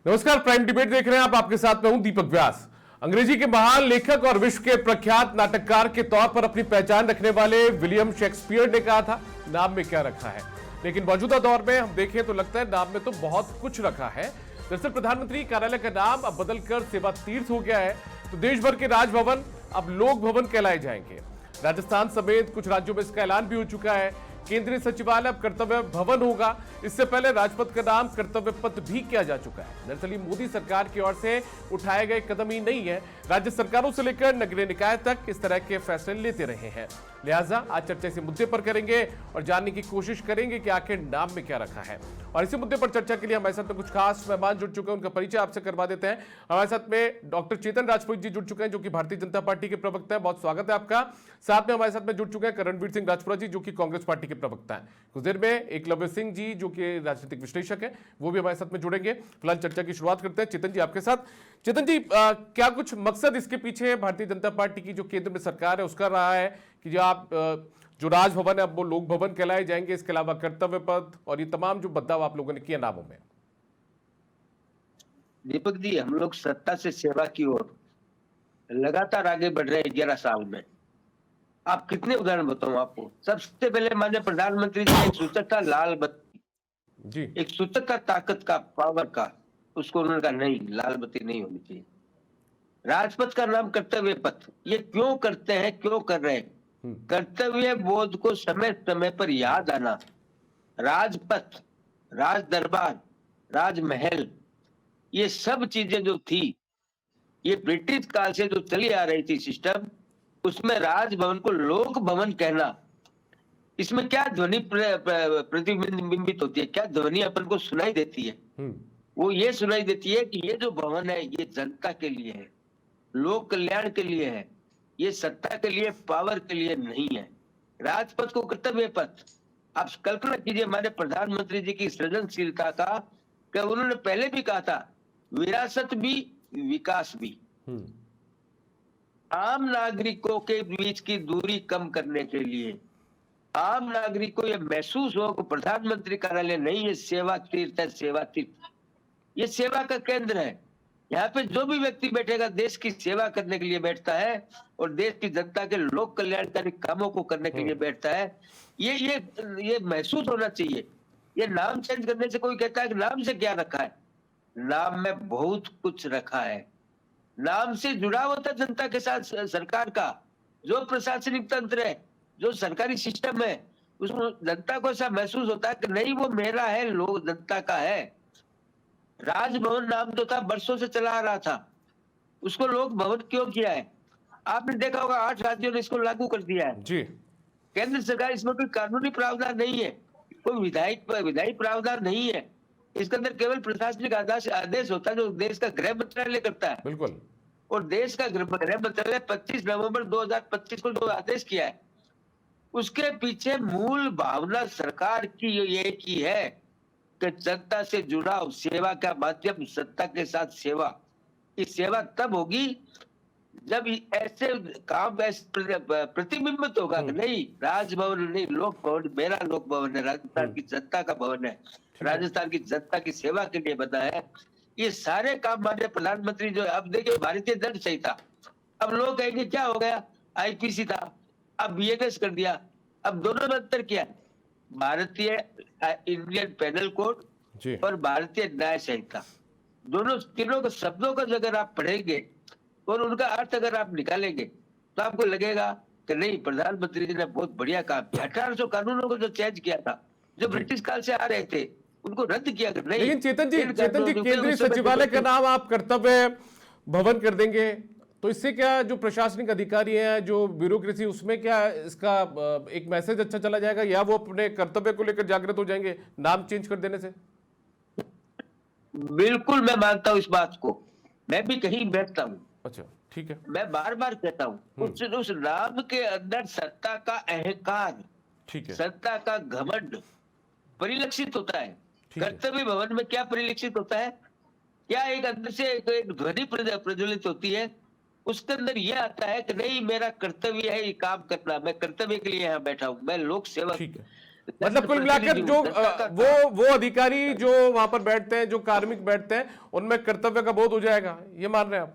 नमस्कार, prime debate देख रहे हैं आप। आपके साथ में हूं दीपक व्यास। अंग्रेजी के महान लेखक और विश्व के प्रख्यात नाटककार के तौर पर अपनी पहचान रखने वाले विलियम शेक्सपियर ने कहा था, नाम में क्या रखा है। लेकिन मौजूदा दौर में हम देखें तो लगता है नाम में तो बहुत कुछ रखा है। दरअसल प्रधानमंत्री कार्यालय का नाम अब बदलकर सेवा तीर्थ हो गया है, तो देश भर के राजभवन अब लोक भवन कहलाए जाएंगे। राजस्थान समेत कुछ राज्यों में इसका ऐलान भी हो चुका है। केंद्रीय सचिवालय अब कर्तव्य भवन होगा। इससे पहले राजपथ का नाम कर्तव्य पथ भी किया जा चुका है। दरअसल मोदी सरकार की ओर से उठाए गए कदम ही नहीं है, राज्य सरकारों से लेकर नगरीय निकाय तक इस तरह के फैसले लेते रहे हैं। लिहाजा आज चर्चा इसी मुद्दे पर करेंगे और जानने की कोशिश करेंगे कि आखिर नाम में क्या रखा है। और इसी मुद्दे पर चर्चा के लिए हमारे साथ में कुछ खास मेहमान जुड़ चुके हैं, उनका परिचय आपसे करवा देते हैं। हमारे साथ में डॉक्टर चेतन राजपूत जी जुड़ चुके हैं, जो कि भारतीय जनता पार्टी के प्रवक्ता है। बहुत स्वागत है आपका। साथ में हमारे साथ में जुड़ चुके हैं करणवीर सिंह राजपुरा जी, जो कि कांग्रेस पार्टी के प्रवक्ता है। कुछ देर में एकलव्य सिंह जी, जो कि राजनीतिक विश्लेषक है, वो भी हमारे साथ में जुड़ेंगे। फिलहाल चर्चा की शुरुआत करते हैं चेतन जी आपके साथ। चेतन जी, क्या कुछ मकसद इसके पीछे भारतीय जनता पार्टी की जो केंद्र में सरकार है उसका रहा है कि जो आप जो राजभवन है अब वो लोक भवन कहलाए जाएंगे, इसके अलावा कर्तव्य पथ और ये तमाम जो बदलाव आप लोगों ने किया नामों में? दीपक जी, हम लोग सत्ता से सेवा की ओर लगातार आगे बढ़ रहे हैं 11 साल में। आप कितने उदाहरण बताऊं आपको। सबसे पहले माननीय प्रधानमंत्री जी एक सूचक था, लाल बत्ती जी, एक सूचक का, ताकत का, पावर का, उसको उन्होंने कहा नहीं, लाल बत्ती नहीं होनी चाहिए। राजपथ का नाम कर्तव्य पथ। ये क्यों करते हैं, क्यों कर रहे हैं? कर्तव्य बोध को समय समय पर याद आना। राजपथ, राज दरबार, राजमहल, ये सब चीजें जो थी, ये ब्रिटिश काल से जो चली आ रही थी सिस्टम, उसमें राजभवन को लोक भवन कहना, इसमें क्या ध्वनि प्रतिबिंबित होती है, क्या ध्वनि अपन को सुनाई देती है? वो ये सुनाई देती है कि ये जो भवन है ये जनता के लिए है, लोक कल्याण के लिए है, ये सत्ता के लिए, पावर के लिए नहीं है। राजपथ को कर्तव्य पथ। आप कल्पना कीजिए हमारे प्रधानमंत्री जी की सृजनशीलता का, कि उन्होंने पहले भी कहा था विरासत भी विकास भी। आम नागरिकों के बीच की दूरी कम करने के लिए, आम नागरिक को यह महसूस हो कि प्रधानमंत्री कार्यालय नहीं, ये सेवा तीर्थ है, सेवा तीर्थ, ये सेवा का केंद्र है। यहाँ पे जो भी व्यक्ति बैठेगा देश की सेवा करने के लिए बैठता है और देश की जनता के लोक कल्याणकारी कामों को करने के लिए बैठता है। ये महसूस होना चाहिए। ये नाम चेंज करने से, कोई कहता है कि नाम से क्या रखा है, नाम में बहुत कुछ रखा है। नाम से जुड़ा होता है जनता के साथ सरकार का जो प्रशासनिक तंत्र है, जो सरकारी सिस्टम है, उसमें जनता को ऐसा महसूस होता है कि नहीं वो मेरा है, लोग जनता का है। राजभवन नाम तो था, बरसों से चला आ रहा था, उसको लोक भवन क्यों किया है? आपने देखा होगा 8 राज्यों ने इसको लागू कर दिया है जी। केंद्र सरकार, इसमें कोई कानूनी प्रावधान नहीं है, कोई विधायी प्रावधान नहीं है। इसके अंदर केवल प्रशासनिक आदेश होता है जो देश का गृह मंत्रालय करता है। बिल्कुल। और देश का गृह मंत्रालय 25 नवंबर 2025 को जो आदेश किया है, उसके पीछे मूल भावना सरकार की ये की है कि जनता से जुड़ाव, सेवा का माध्यम, सत्ता के साथ सेवा। इस सेवा तब होगी जब ऐसे काम ऐसे प्रतिबिंबित होगा कि नहीं राजभवन नहीं, लोक भवन मेरा लोक भवन है, राजस्थान की जनता का भवन है, राजस्थान की जनता की सेवा के लिए बना है। ये सारे काम माननीय प्रधानमंत्री जो, अब देखिए भारतीय दंड संहिता, अब लोग कहेंगे क्या हो गया, आईपीसी था अब बीएनएस कर दिया। अब दोनों में अंतर क्या है? भारतीय इंडियन पेनल कोड और भारतीय न्याय संहिता, दोनों तीनों के शब्दों को अगर आप पढ़ेंगे और उनका अर्थ अगर आप निकालेंगे तो आपको लगेगा कि नहीं, प्रधानमंत्री जी ने बहुत बढ़िया काम किया। 1800 कानूनों को जो चेंज किया था, जो ब्रिटिश काल से आ रहे थे, उनको रद्द किया कर नहीं। लेकिन चेतन जी, केंद्रीय सचिवालय का नाम आप कर्तव्य भवन कर देंगे, तो इससे क्या जो प्रशासनिक अधिकारी हैं, जो ब्यूरोक्रेसी, उसमें क्या इसका एक मैसेज अच्छा चला जाएगा, या वो अपने कर्तव्य को लेकर जागृत हो जाएंगे नाम चेंज कर देने से? बिल्कुल मैं मानता हूं इस बात को, मैं भी कहीं बैठता हूं। अच्छा, ठीक है। मैं बार बार कहता हूं उस नाम के अंदर सत्ता का अहंकार, ठीक है, सत्ता का घमंड परिलक्षित होता है। कर्तव्य भवन में क्या परिलक्षित होता है? क्या एक अंदर से एक ध्वनि प्रज्वलित होती है, उसके अंदर यह आता है कि नहीं मेरा कर्तव्य है ये काम करना, मैं कर्तव्य के लिए यहाँ बैठा हूं, मैं लोक सेवक। मतलब कुल मिलाकर जो वो अधिकारी जो वहां पर बैठते हैं, जो कार्मिक बैठते हैं, उनमें कर्तव्य का बोध हो जाएगा, ये मान रहे हैं आप?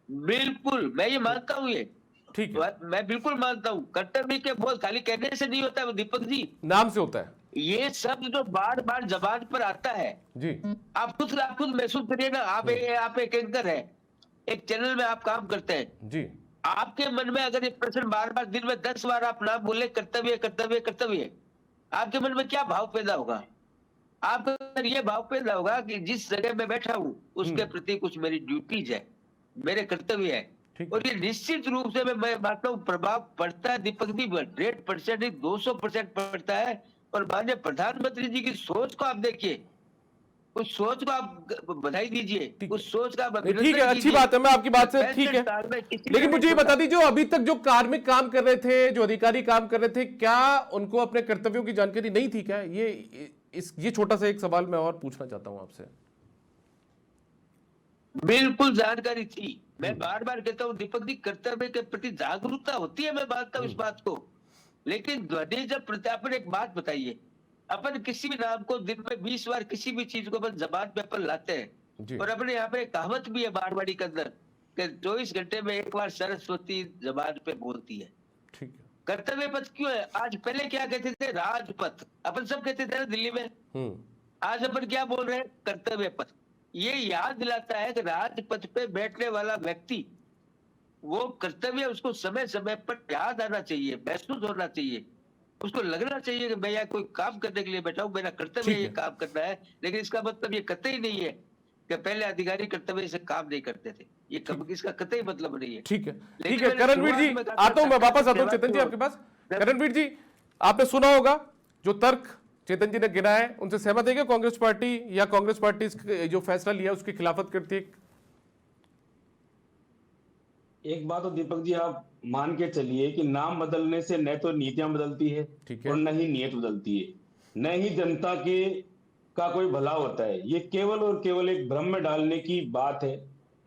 बिल्कुल, मैं ये मानता हूँ ये। ठीक है, मैं बिल्कुल मानता हूँ, कर्तव्य के बोध खाली कहने से नहीं होता है दीपक जी। नाम से होता है ये शब्द जो बार बार जबान पर आता है, जी। आप खुद महसूस करिए ना। आप एक एंकर है, एक चैनल में आप काम करते हैं जी। आपके मन में अगर ये प्रश्न बार बार दिन में 10 बार आप नाम बोले कर्तव्य कर्तव्य कर्तव्य, आपके मन में क्या भाव पैदा होगा? आपके अंदर ये भाव पैदा होगा कि जिस जगह में बैठा हूं उसके प्रति कुछ मेरी ड्यूटीज है, मेरे कर्तव्य है। और ये निश्चित रूप से मैं मानता हूँ प्रभाव पड़ता है दीपक जी, 100% नहीं 200% पड़ता है। और माननीय प्रधानमंत्री जी की सोच को आप देखिए, उस सोच को आप बधाई दीजिए, उस सोच का ठीक है, अच्छी बात है, मैं आपकी बात से ठीक है। लेकिन मुझे ये बता दीजिए, अभी तक जो कार्मिक काम कर रहे थे, जो अधिकारी काम कर रहे थे, क्या उनको अपने कर्तव्यों की जानकारी नहीं थी क्या? ये छोटा सा एक सवाल मैं और पूछना चाहता हूं आपसे। बिल्कुल जानकारी थी। मैं बार बार कहता हूँ दीपक जी, कर्तव्य के प्रति जागरूकता होती है, मैं मानता हूँ इस बात को। लेकिन ध्वनि जब प्रत्यापन, एक बात बताइए, अपन किसी भी नाम को दिन में 20 बार किसी भी चीज को अपन जबान पे अपन लाते हैं, और अपने यहाँ पे कहावत भी है मारवाड़ी के अंदर कि 24 घंटे में एक बार सरस्वती जबान पे बोलती है। ठीक है, कर्तव्य पथ क्यों है? आज पहले क्या कहते थे? राजपथ, अपन सब कहते थे ना दिल्ली में। आज अपन क्या बोल रहे हैं? कर्तव्य पथ। ये याद दिलाता है कि राजपथ पे बैठने वाला व्यक्ति, वो कर्तव्य उसको समय समय पर याद आना चाहिए, महसूस होना चाहिए, उसको लगना चाहिए कि मैं यहाँ कोई काम करने के लिए बैठा हूँ, मेरा कर्तव्य ये काम करना है। लेकिन इसका मतलब ये कतई नहीं है कि पहले अधिकारी कर्तव्य से काम नहीं करते थे, ये इसका कतई मतलब नहीं है। ठीक है, ठीक है। करणवीर जी, आता हूं मैं, वापस आता हूं चेतन जी आपके पास। करणवीर जी, आपने सुना होगा जो तर्क चेतन जी ने गिना है, उनसे सहमत है क्या कांग्रेस पार्टी, या कांग्रेस पार्टी जो फैसला लिया उसकी खिलाफत करती है? एक बात तो दीपक जी आप मान के चलिए कि नाम बदलने से न तो नीतियां बदलती है और न ही नीयत बदलती है, न ही जनता के का कोई भला होता है। ये केवल और केवल एक भ्रम में डालने की बात है।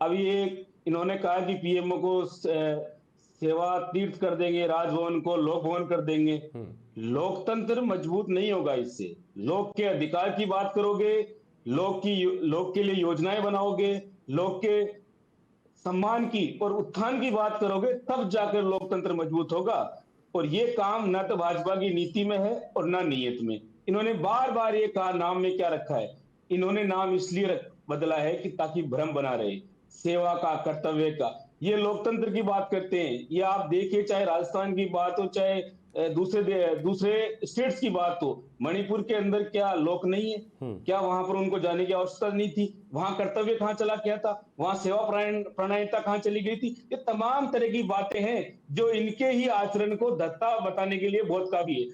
अब ये इन्होंने कहा कि पीएमओ को सेवा तीर्थ कर देंगे, राजभवन को लोक भवन कर देंगे। लोकतंत्र मजबूत नहीं होगा इससे। लोक के अधिकार की बात करोगे, लोक के लिए योजनाएं बनाओगे, लोक के सम्मान की और उत्थान की बात करोगे, तब जाकर लोकतंत्र मजबूत होगा। और ये काम न तो भाजपा की नीति में है और न नीयत में। इन्होंने बार बार ये कहा, नाम में क्या रखा है? इन्होंने नाम इसलिए बदला है कि ताकि भ्रम बना रहे, सेवा का, कर्तव्य का। ये लोकतंत्र की बात करते हैं। ये आप देखिए, चाहे राजस्थान की बात हो, चाहे दूसरे स्टेट्स की बात हो, मणिपुर के अंदर क्या लोक नहीं है? क्या वहां पर उनको जाने की आवश्यकता नहीं थी? वहां कर्तव्य कहां चला गया था? वहां सेवा प्राणायिकता कहां चली गई थी? ये तमाम तरह की बातें हैं जो इनके ही आचरण को धत्ता बताने के लिए बहुत काफी है।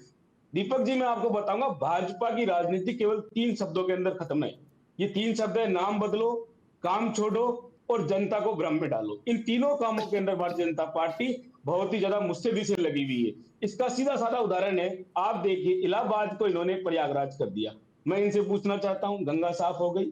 दीपक जी, मैं आपको बताऊंगा, भाजपा की राजनीति केवल 3 शब्दों के अंदर खत्म है। ये 3 शब्द है: नाम बदलो, काम छोड़ो और जनता को भ्रम में डालो। इन तीनों कामों के अंदर भारतीय जनता पार्टी बहुत ही ज्यादा मुस्तैदी से लगी हुई है। इसका सीधा साधा उदाहरण है, आप देखिए, इलाहाबाद को इन्होंने प्रयागराज कर दिया। मैं इनसे पूछना चाहता हूं, गंगा साफ हो गई?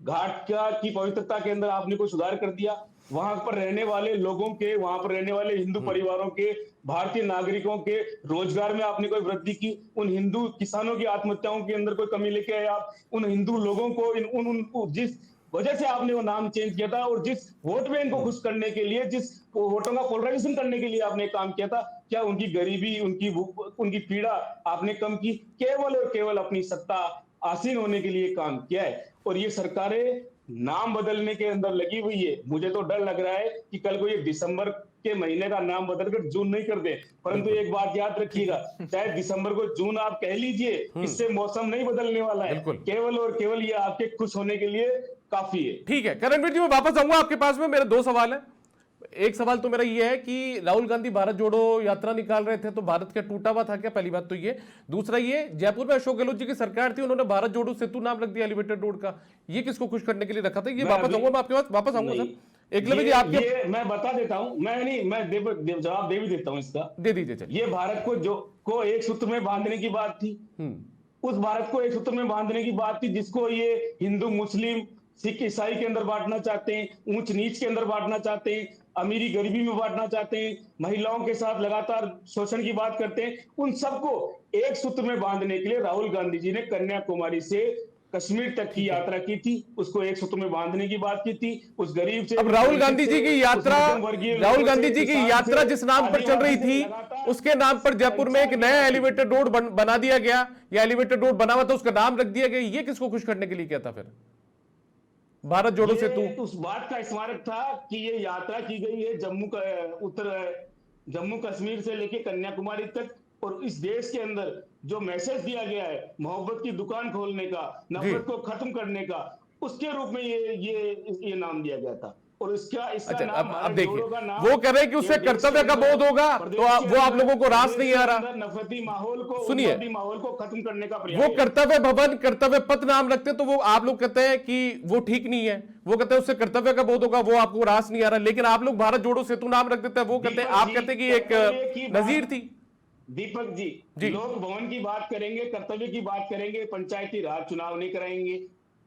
घाट की पवित्रता के अंदर आपने कोई सुधार कर दिया? वहां पर रहने वाले लोगों के, वहां पर रहने वाले हिंदू परिवारों के, भारतीय नागरिकों के रोजगार में आपने कोई वृद्धि की? उन हिंदू किसानों की आत्महत्याओं के अंदर कोई कमी लेके आए आप? उन हिंदू लोगों को जिस वजह से आपने वो नाम चेंज किया था और जिस वोट बैंक को खुश करने के लिए, जिस वोटों का पोलराइजेशन करने के लिए आपने काम किया था, क्या उनकी गरीबी, उनकी पीड़ा आपने कम की? केवल और केवल अपनी सत्ता आसीन होने के लिए काम किया है। और ये सरकारें नाम बदलने के अंदर लगी हुई है। मुझे तो डर लग रहा है कि कल को ये दिसंबर के महीने का नाम बदलकर जून नहीं कर दे। परंतु एक बात याद रखिएगा, चाहे दिसंबर को जून आप कह लीजिए, इससे मौसम नहीं बदलने वाला है। केवल और केवल ये आपके खुश होने के लिए काफी है। ठीक है करणवीर जी, मैं वापस आऊंगा आपके पास में। मेरे 2 सवाल है। एक सवाल तो मेरा ये है कि राहुल गांधी भारत जोड़ो यात्रा निकाल रहे थे, तो भारत क्या टूटा हुआ था क्या? पहली बात तो ये। दूसरा ये, जयपुर में अशोक गहलोत जी की सरकार थी, उन्होंने भारत जोड़ो सेतु नाम रख दिया एलिवेटेड रोड का। ये किसको खुश करने के लिए रखा था? ये वापस आऊंगा मैं आपके पास, वापस आऊंगा सर। एकलव्य जी, आपके मैं बता देता हूं, मैं जवाब दे भी देता हूं इसका। दे दीजिए। ये भारत को एक सूत्र में बांधने की बात थी। उस भारत को एक सूत्र में बांधने की बात थी जिसको ये हिंदू, मुस्लिम, सिख, ईसाई के अंदर बांटना चाहते हैं, ऊंच नीच के अंदर बांटना चाहते हैं, अमीरी गरीबी में बांटना चाहते हैं, महिलाओं के साथ लगातार शोषण की बात करते हैं। उन सबको एक सूत्र में बांधने के लिए राहुल गांधी जी ने कन्याकुमारी से कश्मीर तक की यात्रा की थी, उसको एक सूत्र में बांधने की बात की थी। उस गरीब से, अब राहुल गांधी जी की यात्रा, राहुल गांधी जी की यात्रा जिस नाम पर चल रही थी, उसके नाम पर जयपुर में एक नया एलिवेटेड रोड बना दिया गया, या एलिवेटेड रोड बना हुआ था, उसका नाम रख दिया गया। ये किसको खुश करने के लिए किया था फिर? भारत जोड़ो सेतु उस बात का स्मारक था कि ये यात्रा की गई है जम्मू कश्मीर से लेके कन्याकुमारी तक, और इस देश के अंदर जो मैसेज दिया गया है मोहब्बत की दुकान खोलने का, नफरत को खत्म करने का, उसके रूप में ये नाम दिया गया था। और इसका अच्छा, नाम अब देखिए, वो कह रहे हैं कि उससे कर्तव्य का बोध होगा, तो वो आप लोगों को रास नहीं आ रहा। नफरती माहौल को, सुनिए, माहौल को खत्म करने का प्रयास, वो कर्तव्य भवन, कर्तव्य पथ नाम रखते, तो वो आप लोग कहते हैं कि वो ठीक नहीं है, वो कहते हैं उससे कर्तव्य का बोध होगा, वो आपको रास नहीं आ रहा। लेकिन आप लोग भारत जोड़ो सेतु नाम रख देते हैं, वो कहते हैं, आप कहते हैं कि एक नजीर थी। दीपक जी, लोक भवन की बात करेंगे, कर्तव्य की बात करेंगे, पंचायती राज चुनाव नहीं कराएंगे,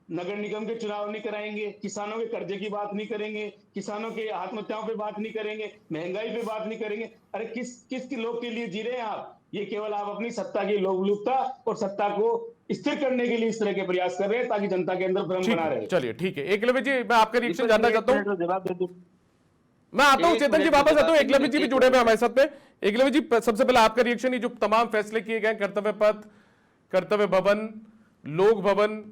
नगर निगम के चुनाव नहीं कराएंगे, किसानों के कर्जे की बात नहीं करेंगे, किसानों के आत्महत्याओं पे बात नहीं करेंगे, महंगाई पे बात नहीं करेंगे। अरे किस लोग के लिए जी रहे हैं आप? ये केवल आप अपनी सत्ता की लोलुपता और सत्ता को स्थिर करने के लिए इस तरह के प्रयास कर रहे हैं, ताकि जनता के अंदर भ्रम बना रहे। चलिए ठीक है, एकलव्य जी, मैं आपका रिएक्शन जानना चाहता हूँ। जवाब दे दूं, मैं आता हूं, चेतन जी वापस आता हूं, एकलव्य जी भी जुड़े हुए हमारे साथ में। एकलव्य जी, सबसे पहले आपका रिएक्शन, ये जो तमाम फैसले किए गए, कर्तव्य पथ, कर्तव्य भवन, लोक भवन।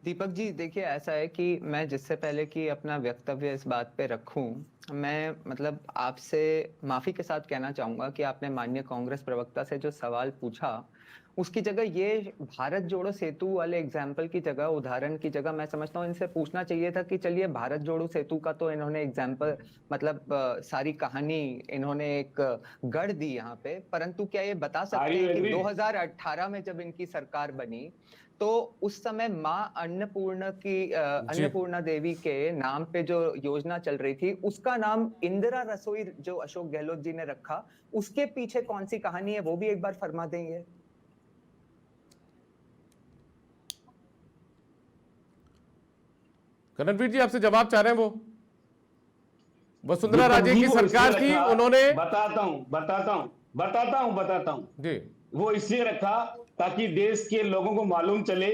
दीपक जी देखिए, ऐसा है कि मैं जिससे पहले कि अपना वक्तव्य इस बात पे रखूं, मैं मतलब आपसे माफी के साथ कहना चाहूंगा कि आपने माननीय कांग्रेस प्रवक्ता से जो सवाल पूछा, उसकी जगह ये भारत जोड़ो सेतु वाले एग्जाम्पल की जगह, उदाहरण की जगह, मैं समझता हूँ इनसे पूछना चाहिए था कि चलिए भारत जोड़ो सेतु का तो इन्होंने एग्जाम्पल मतलब सारी कहानी इन्होंने एक गढ़ दी यहाँ पे, परंतु क्या ये बता सकते हैं कि 2018 में जब इनकी सरकार बनी तो उस समय माँ अन्नपूर्णा देवी के नाम पे जो योजना चल रही थी, उसका नाम इंदिरा रसोई जो अशोक गहलोत जी ने रखा, उसके पीछे कौन सी कहानी है, वो भी एक बार फरमा देंगे? करणवीर जी आपसे जवाब चाह रहे हैं। वो वसुंधरा राजे की सरकार थी, उन्होंने, बताता हूं जी, वो इसलिए रखा ताकि देश के लोगों को मालूम चले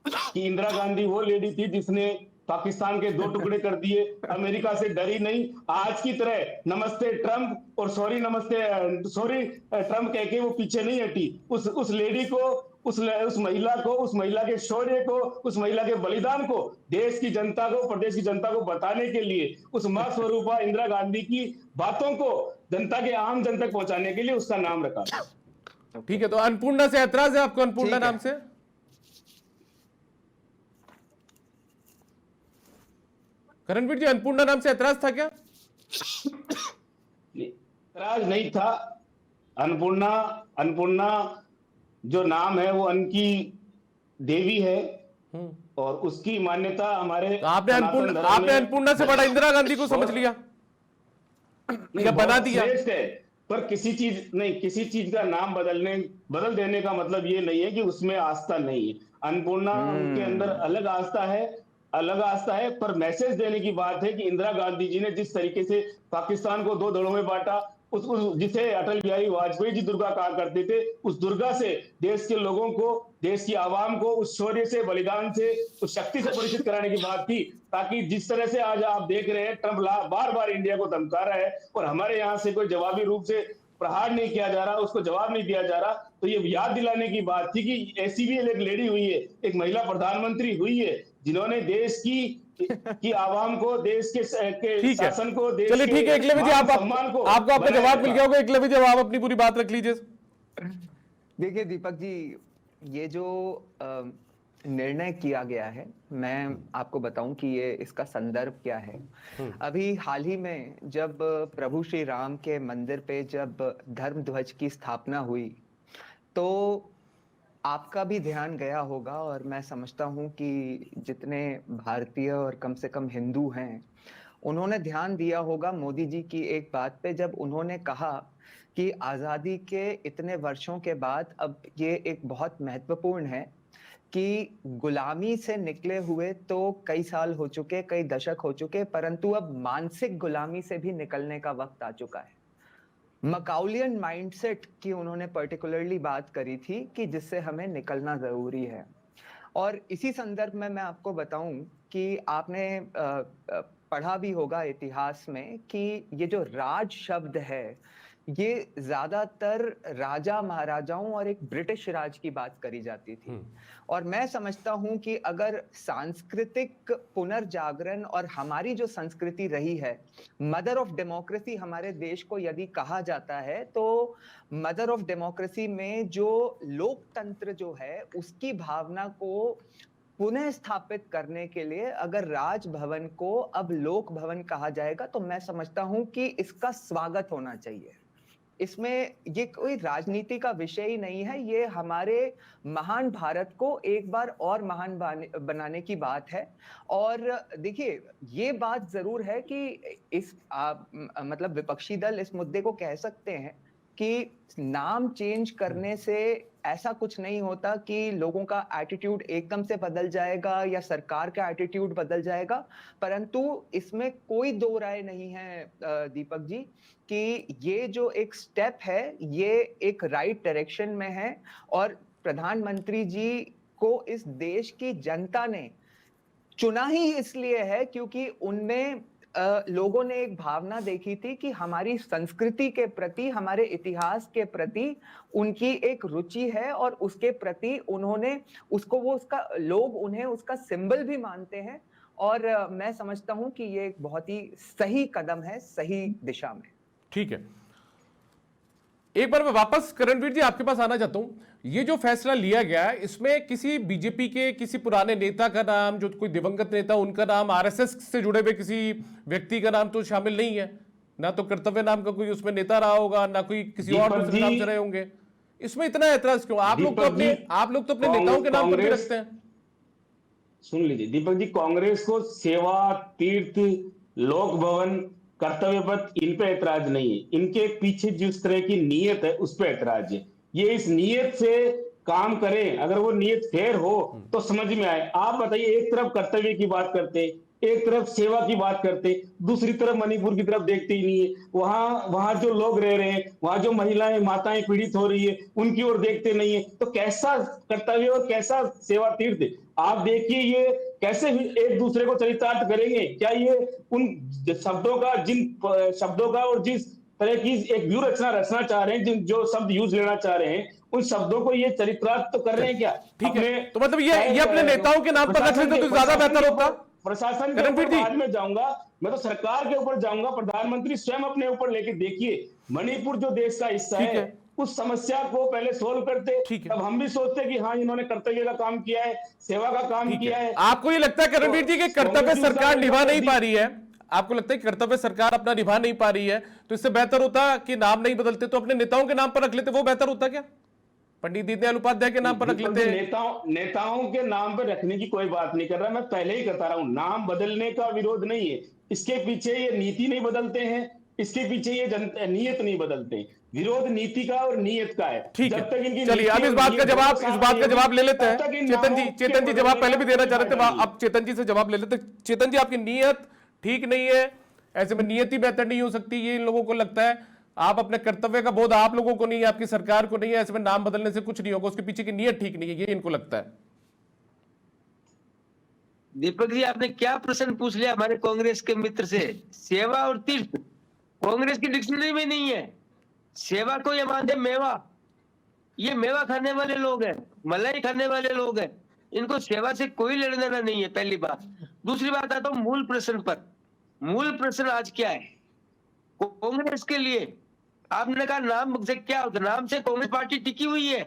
कि इंदिरा गांधी वो लेडी थी जिसने पाकिस्तान के 2 टुकड़े कर दिए, अमेरिका से डरी नहीं, आज की तरह नमस्ते ट्रम्प और सॉरी ट्रम्प कह के वो पीछे नहीं हटी। उस लेडी को, उस महिला को, उस महिला के शौर्य को, उस महिला के बलिदान को देश की जनता को, प्रदेश की जनता को बताने के लिए, उस मां स्वरूपा इंदिरा गांधी की बातों को जनता के आम जन तक पहुंचाने के लिए उसका नाम रखा। ठीक है, तो अन्नपूर्णा से ऐतराज है आपको? अन्नपूर्णा नाम से करणवीर जी, अन्नपूर्णा नाम से ऐतराज था क्या? ऐतराज नहीं था। अन्नपूर्णा जो नाम है वो अन्न की देवी है, और उसकी मान्यता हमारे, तो आपने अन्नपूर्णा से बड़ा इंदिरा गांधी को समझ लिया या बना दिया? श्रेष्ठ है, पर किसी चीज का नाम बदल देने का मतलब ये नहीं है कि उसमें आस्था नहीं है। अन्नपूर्णा के अंदर अलग आस्था है, पर मैसेज देने की बात है कि इंदिरा गांधी जी ने जिस तरीके से पाकिस्तान को 2 धड़ों में बांटा, जिसे अटल बिहारी वाजपेयी जी दुर्गा कहा करते थे, उस दुर्गा से देश के लोगों को, देश की आवाम को उस शौर्य से, बलिदान से, उस शक्ति से परिचित कराने की बात थी, ताकि जिस तरह से आज आप देख रहे हैं ट्रंप बार बार इंडिया को धमका रहा है और हमारे यहाँ से कोई जवाबी रूप से प्रहार नहीं किया जा रहा, उसको जवाब नहीं दिया जा रहा, तो ये याद दिलाने की बात थी कि ऐसी भी एक लेडी हुई है, एक महिला प्रधानमंत्री हुई है, जिन्होंने देश की आवाम को, देश के शासन को, देश चलिए ठीक है, एकलव्य जी, आपको आपका जवाब मिल गया होगा। एकलव्य जी, आप अपनी पूरी बात रख लीजिए। देखिए दीपक जी, ये जो निर्णय किया गया है, मैं आपको बताऊं कि ये इसका संदर्भ क्या है। अभी हाल ही में जब प्रभु श्री राम के मंदिर पे जब धर्म ध्वज की स्थापना हुई, तो आपका भी ध्यान गया होगा, और मैं समझता हूं कि जितने भारतीय और कम से कम हिंदू हैं, उन्होंने ध्यान दिया होगा मोदी जी की एक बात पे, जब उन्होंने कहा कि आजादी के इतने वर्षों के बाद अब ये एक बहुत महत्वपूर्ण है कि गुलामी से निकले हुए तो कई साल हो चुके, कई दशक हो चुके, परंतु अब मानसिक गुलामी से भी निकलने का वक्त आ चुका है। मकाउलियन माइंडसेट की उन्होंने पर्टिकुलरली बात करी थी कि जिससे हमें निकलना जरूरी है। और इसी संदर्भ में मैं आपको बताऊं कि आपने पढ़ा भी होगा इतिहास में कि ये जो राज शब्द है ये ज्यादातर राजा महाराजाओं और एक ब्रिटिश राज की बात करी जाती थी। और मैं समझता हूं कि अगर सांस्कृतिक पुनर्जागरण और हमारी जो संस्कृति रही है, मदर ऑफ डेमोक्रेसी हमारे देश को यदि कहा जाता है, तो मदर ऑफ डेमोक्रेसी में जो लोकतंत्र जो है उसकी भावना को पुनः स्थापित करने के लिए अगर राजभवन को अब लोक भवन कहा जाएगा तो मैं समझता हूं कि इसका स्वागत होना चाहिए। इसमें ये कोई राजनीति का विषय ही नहीं है, ये हमारे महान भारत को एक बार और महान बनाने की बात है। और देखिए ये बात जरूर है कि इस मतलब विपक्षी दल इस मुद्दे को कह सकते हैं कि नाम चेंज करने से ऐसा कुछ नहीं होता कि लोगों का एटीट्यूड एकदम से बदल जाएगा या सरकार का एटीट्यूड बदल जाएगा, परंतु इसमें कोई दो राय नहीं है दीपक जी कि ये जो एक स्टेप है ये एक राइट डायरेक्शन में है। और प्रधानमंत्री जी को इस देश की जनता ने चुना ही इसलिए है क्योंकि उनमें लोगों ने एक भावना देखी थी कि हमारी संस्कृति के प्रति, हमारे इतिहास के प्रति उनकी एक रुचि है और उसके प्रति उन्होंने उसको लोग उन्हें उसका सिंबल भी मानते हैं। और मैं समझता हूं कि ये एक बहुत ही सही कदम है सही दिशा में। ठीक है, एक बार मैं वापस करणवीर जी आपके पास आना चाहता हूं। ये जो फैसला लिया गया इसमें किसी बीजेपी के किसी पुराने नेता का नाम, जो कोई दिवंगत नेता उनका नाम, आरएसएस से जुड़े हुए किसी व्यक्ति का नाम तो शामिल नहीं है, ना तो कर्तव्य नाम का कोई उसमें नेता रहा होगा, ना कोई किसी और दूसरे नाम से रहे होंगे। इसमें इतना ऐतराज क्यों? आप लोग तो अपने नेताओं के नाम पर भी रखते हैं। सुन लीजिए दीपक जी, कांग्रेस को सेवा, तीर्थ, लोक भवन, कर्तव्य पथ, इन पे ऐतराज नहीं है। इनके पीछे जिस तरह की नीयत है उस पे ऐतराज है। ये इस नीयत से काम करें, अगर वो नीयत फेयर हो तो समझ में आए। आप बताइए, एक तरफ कर्तव्य की बात करते, एक तरफ सेवा की बात करते, दूसरी तरफ मणिपुर की तरफ देखते ही नहीं है। वहां जो लोग रह रहे हैं, वहां जो महिलाएं माताएं पीड़ित हो रही है, उनकी ओर देखते नहीं है। तो कैसा कर्तव्य और कैसा सेवा तीर्थ? आप देखिए ये कैसे एक दूसरे को चरितार्थ करेंगे। क्या ये उन शब्दों का, जिन शब्दों का और जिस तरह की एक व्यू रचना चाह रहे हैं, जो शब्द यूज लेना चाह रहे हैं, उन शब्दों को ये चरितार्थ तो कर रहे हैं क्या? ठीक है, तो मतलब ये अपने नेताओं के नाम पर रख लेते तो ज्यादा बेहतर होता। प्रशासन के ऊपर बाद में जाऊंगा, मैं तो सरकार के ऊपर जाऊंगा। प्रधानमंत्री स्वयं अपने ऊपर लेके देखिए, मणिपुर जो देश का हिस्सा है उस समस्या को पहले सोल्व करते, तब हम भी सोचते कि हाँ इन्होंने कर्तव्य का काम किया है, सेवा का काम किया है। आपको ये लगता है करणवीर जी कि कर्तव्य सरकार निभा नहीं पा रही है? आपको लगता है कि कर्तव्य सरकार अपना निभा नहीं पा रही है, तो इससे बेहतर होता कि नाम नहीं बदलते तो अपने नेताओं के नाम पर रख लेते, वो बेहतर होता क्या? पंडित दीनदयाल उपाध्याय के नाम पर रख लेते। नेताओं के नाम पर रखने की कोई बात नहीं कर रहा, मैं पहले ही बता रहा हूं, नाम बदलने का विरोध नहीं है। इसके पीछे ये नीति नहीं बदलते हैं, इसके पीछे ये नीयत नहीं बदलते। विरोध नीति का और नीयत का है। ठीक है, चलिए अब इस बात का जवाब ले लेते हैं। चेतन जी जवाब पहले भी देना चाह रहे थे, अब चेतन जी से जवाब ले लेते। चेतन जी, आपकी नीयत ठीक नहीं है, ऐसे में नीयत ही बेहतर नहीं हो सकती, ये इन लोगों को लगता है। आप अपने कर्तव्य का बोध आप लोगों को नहीं है, आपकी सरकार को नहीं है, ऐसे में नाम बदलने से कुछ नहीं होगा, उसके पीछे की नीयत ठीक नहीं है, ये इनको लगता है। दीपक जी, आपने क्या प्रश्न पूछ लिया हमारे कांग्रेस के मित्र से? सेवा और तीर्थ कांग्रेस की डिक्शनरी में नहीं है। सेवा को ये मानते मेवा, ये मेवा खाने वाले लोग हैं, मलाई खाने वाले लोग हैं, इनको सेवा से कोई लेना देना नहीं है, पहली बात। दूसरी बात आता हूं मूल प्रश्न पर। मूल प्रश्न आज क्या है कांग्रेस के लिए? आपने कहा नाम से क्या होता? नाम से कांग्रेस पार्टी टिकी हुई है।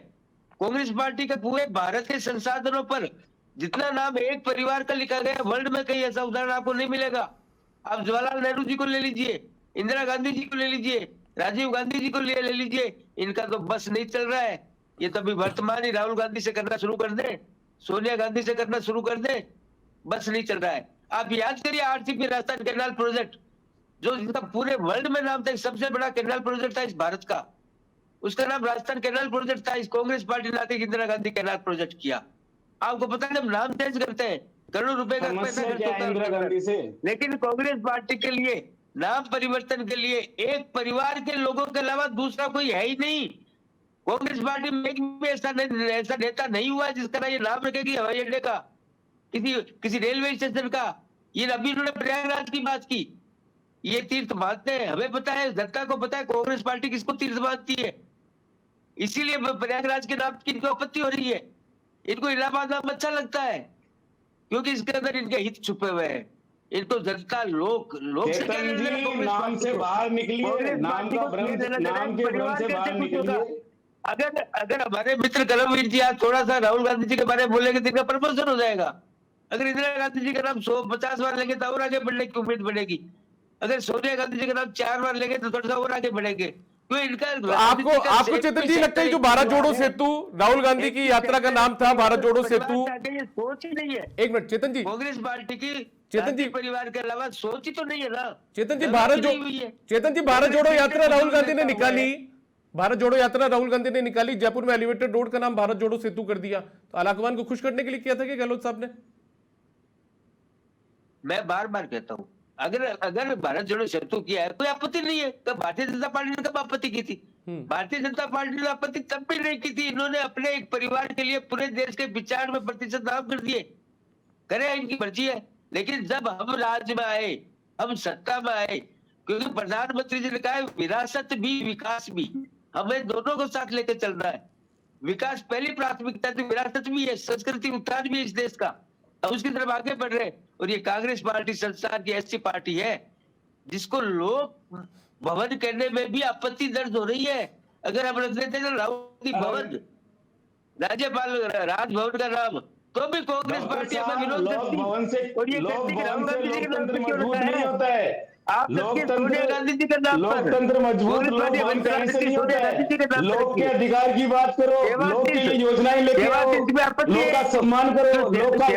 कांग्रेस पार्टी के पूरे भारत के संसाधनों पर जितना नाम एक परिवार का लिखा गया, वर्ल्ड में कहीं ऐसा उदाहरण आपको नहीं मिलेगा। आप जवाहरलाल नेहरू जी को ले लीजिए, इंदिरा गांधी जी को ले लीजिए, राजीव गांधी जी को ले लीजिए, इनका तो बस नहीं चल रहा है। ये तो अभी वर्तमान ही राहुल गांधी से करना शुरू कर दे, सोनिया गांधी से करना शुरू कर दे, बस नहीं चल रहा है। आप याद करिए आरसीपी राजस्थान कैनाल प्रोजेक्ट, जो जिसका पूरे वर्ल्ड में नाम था, सबसे बड़ा कैनाल प्रोजेक्ट था इस भारत का, उसका नाम राजस्थान कैनाल प्रोजेक्ट था। इस कांग्रेस पार्टी ने आते इंदिरा गांधी कैनाल प्रोजेक्ट किया। आपको पता है जब नाम चेंज करते हैं करोड़ों रुपए का पैसा खर्च होता है इंदिरा गांधी से। लेकिन कांग्रेस पार्टी के लिए नाम परिवर्तन के लिए एक परिवार के लोगों के अलावा दूसरा कोई है ही नहीं। कांग्रेस पार्टी में एक भी ऐसा नेता नहीं हुआ जिसका ये नाम रखेगी हवाई अड्डे का, किसी रेलवे स्टेशन का। ये अभी उन्होंने प्रयागराज की बात की, ये तीर्थ मानते हैं, हमें पता है, जनता को पता है कांग्रेस पार्टी किसको तीर्थ मानती है। इसीलिए प्रयागराज के नाम की इनको आपत्ति हो रही है। इनको इलाहाबाद नाम अच्छा लगता है क्योंकि इसके अंदर इनके हित छुपे हुए हैं। इनको जनता लोक से क्या लेना है, नाम से बाहर निकलिए, नाम के भ्रम से बाहर निकलिए। अगर हमारे मित्र कलमवीर जी आज थोड़ा सा राहुल गांधी जी के बारे में बोलेंगे तो इनका प्रमोशन हो जाएगा। अगर इंदिरा गांधी जी का नाम 150 बार लेंगे तो और आगे बढ़ने की उम्मीद बढ़ेगी। अगर सोनिया गांधी जी का नाम 4 बार लेंगे तो थोड़ा सा और आगे बढ़ेंगे। तो इनका आपको चेतन जी लगता है जो भारत जोड़ो सेतु राहुल गांधी की यात्रा का नाम था, भारत जोड़ो सेतु, सोच ही नहीं है। एक मिनट चेतन जी, कांग्रेस पार्टी की चेतन जी परिवार के अलावा सोच ही तो नहीं है ना। चेतन जी भारत जोड़ो यात्रा राहुल गांधी ने निकाली, भारत जोड़ो यात्रा राहुल गांधी ने निकाली, जयपुर में एलिवेटेड रोड का नाम भारत जोड़ो सेतु कर दिया, तो आलाकमान को खुश करने के लिए किया था कि गहलोत साहब ने? मैं बार बार कहता हूं अगर भारत जोड़ो सेतु किया है कोई आपत्ति नहीं है। तो भारतीय जनता पार्टी ने कब आपत्ति की थी? भारतीय जनता पार्टी ने आपत्ति तब भी नहीं की थी। इन्होंने अपने एक परिवार के लिए पूरे देश के 95% नाम कर दिए, करे इनकी मर्जी है। लेकिन जब हम राज्य में आए, हम सत्ता में आए, क्योंकि प्रधानमंत्री जी ने कहा विरासत भी विकास भी, हमें दोनों को साथ लेकर चलना है। विकास पहली प्राथमिकता तो विरासत भी है, संस्कृति उत्थान भी है इस देश का, अब उसकी तरफ आगे बढ़ रहे। और ये कांग्रेस पार्टी संसार की ऐसी पार्टी है जिसको लोक भवन करने में भी आपत्ति दर्ज हो रही है। अगर हम रख देते हैं राहुल भवन, राज्यपाल राजभवन का नाम, तो भी कांग्रेस पार्टी हमें विरोध करती। और ये कहती है राहुल गांधी जी के नाम पे क्यों रखा है? आप सोनिया गांधी जी का नाम, लोकतंत्र मजबूत लोग के अधिकार की बात करो, लोग के लिए योजनाएं लेके आओ, लोग का सम्मान करो, लोग का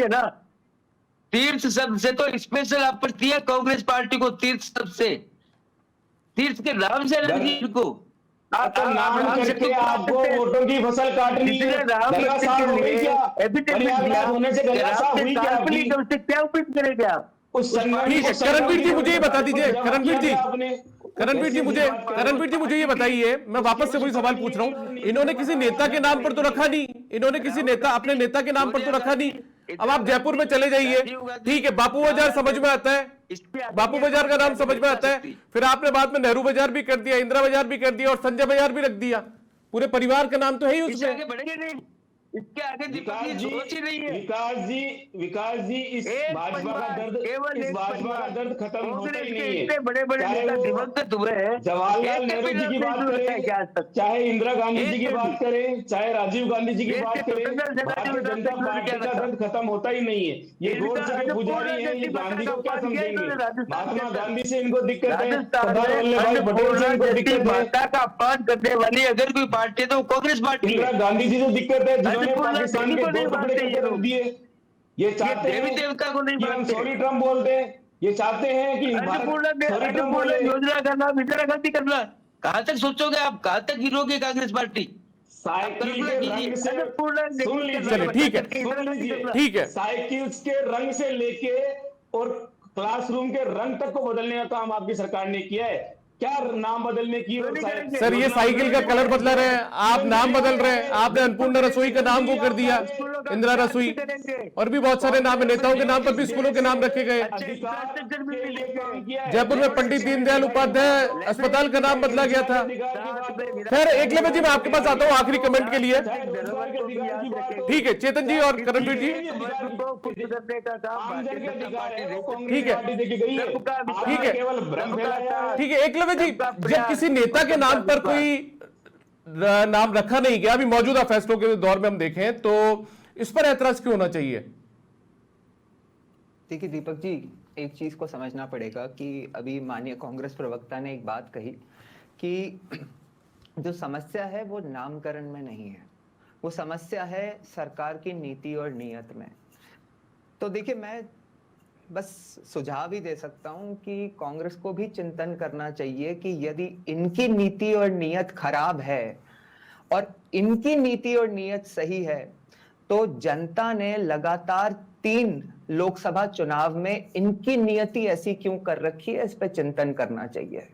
ना। तीर्थ शब्द से तो स्पेशल आपत्ति है कांग्रेस पार्टी को। तीर्थ शब्द से, तीर्थ के नाम से इनको नाम करके आपको वोटों की फसल काटनी है। गंगा साफ हो गई क्या? प्रयागराज होने से गंगा साफ हुई क्या? क्या उम्मीद करेंगे आप? करणवीर जी मुझे ये बता दीजिए, करणवीर जी मुझे ये बताइए, मैं वापस से वही सवाल पूछ रहा हूँ, इन्होंने किसी नेता के नाम पर तो रखा नहीं, इन्होंने किसी अपने नेता के नाम पर तो रखा नहीं। अब आप जयपुर में चले जाइए, ठीक है, बापू बाजार समझ में आता है, बापू बाजार का नाम समझ में आता है, फिर आपने बाद में नेहरू बाजार भी कर दिया, इंदिरा बाजार भी कर दिया और संजय बाजार भी रख दिया। पूरे परिवार का नाम तो है ही उसमें। इसके आगे सोच ही नहीं है। विकास जी इस भाजपा का दर्द खत्म होता ही नहीं है। बड़े दिवंगत हुए हैं, जवाहरलाल नेहरू जी की बात करें, चाहे इंदिरा गांधी जी की बात करें, चाहे राजीव गांधी जी की बात करें, भारतीय जनता पार्टी का दर्द खत्म होता ही नहीं है। ये गोडसे के पुजारी हैं, ये गांधी को क्या समझेंगे? महात्मा गांधी से इनको दिक्कत है, सरदार वल्लभ भाई पटेल से इनको दिक्कत है। माता का अपमान करने वाली अगर कोई पार्टी है तो कांग्रेस पार्टी। इंदिरा गांधी जी से दिक्कत है, पाकिस्तान के दो टुकड़े कर दिए। ये चाहते हैं देवता को नहीं हम सॉरी ट्रम्प बोलते हैं, ये चाहते हैं कि योजना का नाम इंदिरा गांधी करना। कहां तक सोचोगे आप? कहां तक गिरोगे कांग्रेस पार्टी? साइकिल के रंग से सुन लीजिए, ठीक है, साइकिल के रंग से लेके और क्लासरूम के रंग तक को बदलने का काम आपकी सरकार ने किया है। क्या नाम बदलने की? सर ये साइकिल का कलर बदला रहे हैं, आप नाम बदल रहे हैं। आपने अन्नपूर्णा रसोई का नाम वो कर दिया, इंदिरा रसोई, और भी बहुत सारे नाम है, नेताओं के नाम पर भी स्कूलों के नाम रखे गए। जयपुर में पंडित दीनदयाल उपाध्याय अस्पताल का नाम बदला गया था। खैर एकलव्य जी मैं आपके पास आता हूँ आखिरी कमेंट के लिए। ठीक है चेतन जी और करणवीर जी, ठीक है ठीक है एकलव्य जी, जब किसी नेता के नाम पर कोई नाम रखा नहीं गया, अभी मौजूदा फैसलों के दौर में हम देखें तो इस पर ऐतराज क्यों होना चाहिए? देखिए दीपक जी, एक चीज को समझना पड़ेगा कि अभी माननीय कांग्रेस प्रवक्ता ने एक बात कही कि जो समस्या है वो नामकरण में नहीं है, वो समस्या है सरकार की नीति और नीयत में। तो देखिए मैं बस सुझाव ही दे सकता हूं कि कांग्रेस को भी चिंतन करना चाहिए कि यदि इनकी नीति और नीयत खराब है और इनकी नीति और नीयत सही है तो जनता ने लगातार 3 लोकसभा चुनाव में इनकी नियति ऐसी क्यों कर रखी है, इस पे चिंतन करना चाहिए।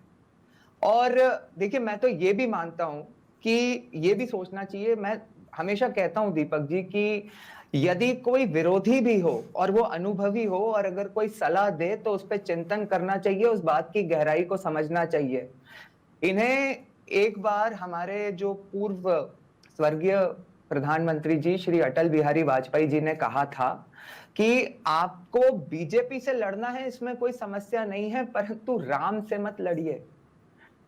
और देखिए, मैं तो ये भी मानता हूं कि ये भी सोचना चाहिए, मैं हमेशा कहता हूं दीपक जी कि यदि कोई विरोधी भी हो और वो अनुभवी हो और अगर कोई सलाह दे तो उस पर चिंतन करना चाहिए, उस बात की गहराई को समझना चाहिए। इन्हें एक बार हमारे जो पूर्व स्वर्गीय प्रधानमंत्री जी श्री अटल बिहारी वाजपेयी जी ने कहा था कि आपको बीजेपी से लड़ना है, इसमें कोई समस्या नहीं है, परंतु राम से मत लड़िए।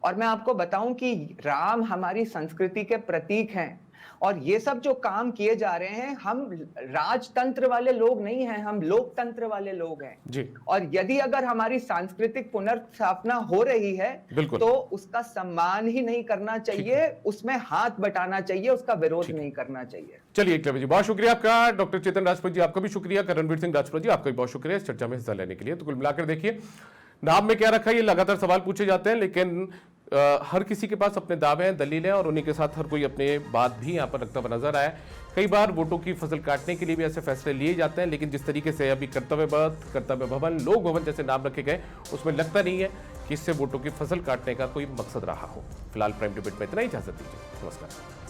और मैं आपको बताऊं कि राम हमारी संस्कृति के प्रतीक हैं और ये सब जो काम किए जा रहे हैं, हम राजतंत्र वाले लोग नहीं हैं, हम लोकतंत्र वाले लोग हैं जी। और यदि अगर हमारी सांस्कृतिक पुनर्स्थापना हो रही है तो उसका सम्मान ही नहीं करना चाहिए, उसमें हाथ बटाना चाहिए, उसका विरोध नहीं करना चाहिए। चलिए एकलव्य जी, बहुत शुक्रिया आपका। डॉक्टर चेतन राजपूत जी, आपका भी शुक्रिया। करणवीर सिंह राजपूत जी, आपका भी बहुत शुक्रिया इस चर्चा में हिस्सा लेने के लिए। तो कुल मिलाकर देखिए, नाम में क्या रखा है, ये लगातार सवाल पूछे जाते हैं, लेकिन हर किसी के पास अपने दावे हैं, दलीलें, और उन्हीं के साथ हर कोई अपने बात भी यहाँ पर रखता हुआ नजर आया। कई बार वोटों की फसल काटने के लिए भी ऐसे फैसले लिए जाते हैं, लेकिन जिस तरीके से अभी कर्तव्य पथ, कर्तव्य भवन, लोक भवन जैसे नाम रखे गए, उसमें लगता नहीं है कि इससे वोटों की फसल काटने का कोई मकसद रहा हो। फिलहाल प्राइम डिबेट में इतना ही, इजाजत दीजिए, नमस्कार।